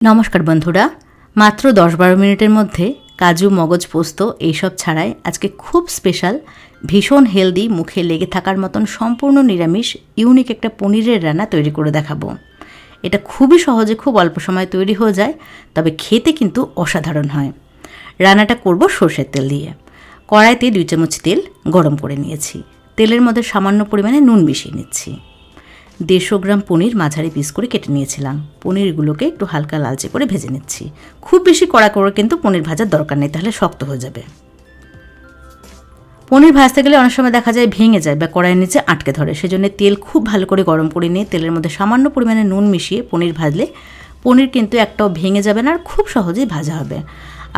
নমস্কার বন্ধুরা, মাত্র 10-12 মিনিটের মধ্যে কাজু, মগজ, পোস্ত এইসব ছাড়াই আজকে খুব স্পেশাল, ভীষণ হেলদি, মুখে লেগে থাকার মতন সম্পূর্ণ নিরামিষ ইউনিক একটা পনিরের রান্না তৈরি করে দেখাবো। এটা খুবই সহজে খুব অল্প সময়ে তৈরি হয়ে যায়, তবে খেতে কিন্তু অসাধারণ হয়। রান্নাটা করব সরষের তেল দিয়ে। কড়াইতে 2 চামচ তেল গরম করে নিয়েছি। তেলের মধ্যে সামান্য পরিমাণে নুন মিশিয়ে নিচ্ছি। 150 গ্রাম পনির মাঝারি পিস করে কেটে নিয়েছিলাম। পনিরগুলোকে একটু হালকা লালচে করে ভেজে নিচ্ছি। খুব বেশি কড়া করে কিন্তু পনির ভাজার দরকার নেই, তাহলে শক্ত হয়ে যাবে। পনির ভাজতে গেলে অনেক সময় দেখা যায় ভেঙে যায় বা কড়াইয়ের নিচে আটকে ধরে, সেজন্য তেল খুব ভালো করে গরম করে নিয়ে তেলের মধ্যে সামান্য পরিমাণে নুন মিশিয়ে পনির ভাজলে পনির কিন্তু একটাও ভেঙে যাবে না আর খুব সহজেই ভাজা হবে।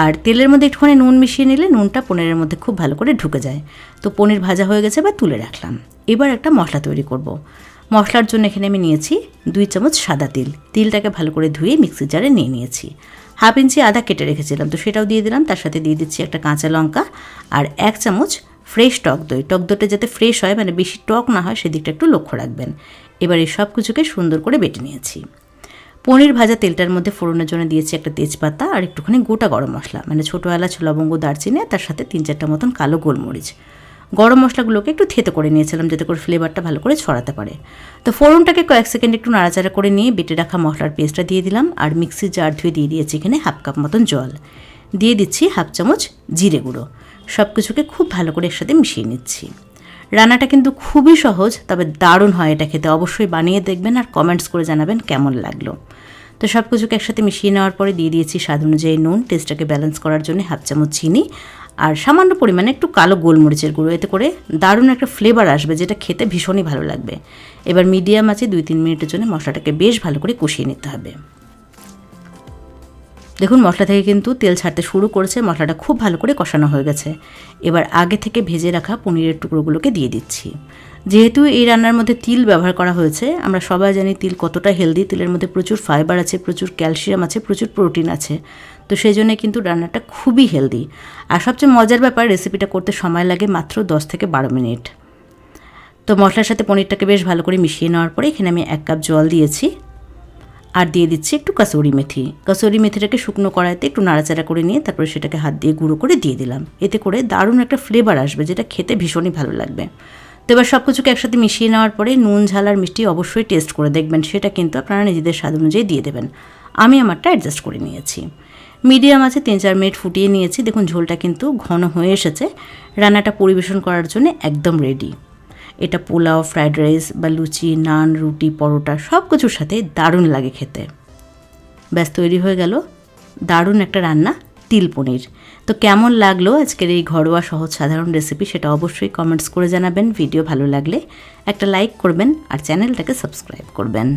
আর তেলের মধ্যে একটুখানি নুন মিশিয়ে নিলে নুনটা পনিরের মধ্যে খুব ভালো করে ঢুকে যায়। তো পনির ভাজা হয়ে গেছে বা তুলে রাখলাম। এবার একটা মশলা তৈরি করব। মশলার জন্য এখানে আমি নিয়েছি 2 চামচ সাদা তিল। তিলটাকে ভালো করে ধুয়ে মিক্সি জারে নিয়ে নিয়েছি। 1/2 ইঞ্চি আদা কেটে রেখেছিলাম, তো সেটাও দিয়ে দিলাম। তার সাথে দিয়ে দিচ্ছি একটা কাঁচা লঙ্কা আর 1 চামচ ফ্রেশ টক দই। টক দইটা যাতে ফ্রেশ হয়, মানে বেশি টক না হয়, সেদিকটা একটু লক্ষ্য রাখবেন। এবার এই সব কিছুকে সুন্দর করে বেটে নিয়েছি। পনির ভাজা তেলটার মধ্যে ফোড়নের জন্য দিয়েছি একটা তেজপাতা আর একটুখানি গোটা গরম মশলা, মানে ছোটো এলাচ, লবঙ্গ, দারচিনি, তার সাথে 3-4টা মতন কালো গোলমরিচ। গরম মশলাগুলোকে একটু থেতো করে নিয়েছিলাম যাতে করে ফ্লেভারটা ভালো করে ছড়াতে পারে। তো ফোড়নটাকে কয়েক সেকেন্ড একটু নাড়াচাড়া করে নিয়ে বেটে রাখা মশলার পেস্টটা দিয়ে দিলাম আর মিক্সির জার ধুয়ে দিয়ে দিয়েছি এখানে 1/2 কাপ মতন জল। দিয়ে দিচ্ছি 1/2 চামচ জিরে গুঁড়ো। সব কিছুকে খুব ভালো করে একসাথে মিশিয়ে নিচ্ছি। রান্নাটা কিন্তু খুবই সহজ, তবে দারুণ হয় এটা খেতে। অবশ্যই বানিয়ে দেখবেন আর কমেন্টস করে জানাবেন কেমন লাগলো। তো সব কিছুকে একসাথে মিশিয়ে নেওয়ার পরে দিয়ে দিয়েছি স্বাদ অনুযায়ী নুন, টেস্টটাকে ব্যালেন্স করার জন্য 1/2 চামচ চিনি আর সামান্য পরিমাণে একটু কালো গোলমরিচের গুঁড়ো। এতে করে দারুণ একটা ফ্লেভার আসবে, যেটা খেতে ভীষণই ভালো লাগবে। এবার মিডিয়াম আঁচে 2-3 মিনিটের জন্য মশলাটাকে বেশ ভালো করে কষিয়ে নিতে হবে। দেখুন, মশলা থেকে কিন্তু তেল ছাড়তে শুরু করেছে, মশলাটা খুব ভালো করে কষানো হয়ে গেছে। এবার আগে থেকে ভেজে রাখা পনিরের টুকরোগুলোকে দিয়ে দিচ্ছি। যেহেতু এই রান্নার মধ্যে তিল ব্যবহার করা হয়েছে, আমরা সবাই জানি তিল কতটা হেলদি। তিলের মধ্যে প্রচুর ফাইবার আছে, প্রচুর ক্যালসিয়াম আছে, প্রচুর প্রোটিন আছে। তো সেই জন্যে কিন্তু রান্নাটা খুবই হেলদি। আর সবচেয়ে মজার ব্যাপার, রেসিপিটা করতে সময় লাগে মাত্র 10 থেকে 12 মিনিট। তো মশলার সাথে পনিরটাকে বেশ ভালো করে মিশিয়ে নেওয়ার পরে এখানে আমি 1 কাপ জল দিয়েছি আর দিয়ে দিচ্ছি একটু কাসুরি মেথি। কাসুরি মেথিটাকে শুকনো কড়াইতে একটু নাড়াচাড়া করে নিয়ে তারপরে সেটাকে হাত দিয়ে গুঁড়ো করে দিয়ে দিলাম। এতে করে দারুণ একটা ফ্লেভার আসবে, যেটা খেতে ভীষণই ভালো লাগবে। তো এবার সব কিছুকে একসাথে মিশিয়ে নেওয়ার পরে নুন, ঝাল আর মিষ্টি অবশ্যই টেস্ট করে দেখবেন। সেটা কিন্তু আপনারা নিজেদের স্বাদ অনুযায়ী দিয়ে দেবেন। আমি আমারটা অ্যাডজাস্ট করে নিয়েছি। মিডিয়াম আছে 3-4 মিনিট ফুটিয়ে নিয়েছি। দেখুন, ঝোলটা কিন্তু ঘন হয়ে এসেছে। রান্নাটা পরিবেশন করার জন্য একদম রেডি। এটা পোলাও, ফ্রাইড রাইস বা লুচি, নান, রুটি, পরোটা সব কিছুর সাথে দারুণ লাগে খেতে। ব্যাস তৈরি হয়ে গেল দারুণ একটা রান্না, তিল পনির। তো কেমন লাগলো আজকের এই ঘরোয়া সহজ সাধারণ রেসিপি, সেটা অবশ্যই কমেন্টস করে জানাবেন। ভিডিও ভালো লাগলে একটা লাইক করবেন আর চ্যানেলটাকে সাবস্ক্রাইব করবেন।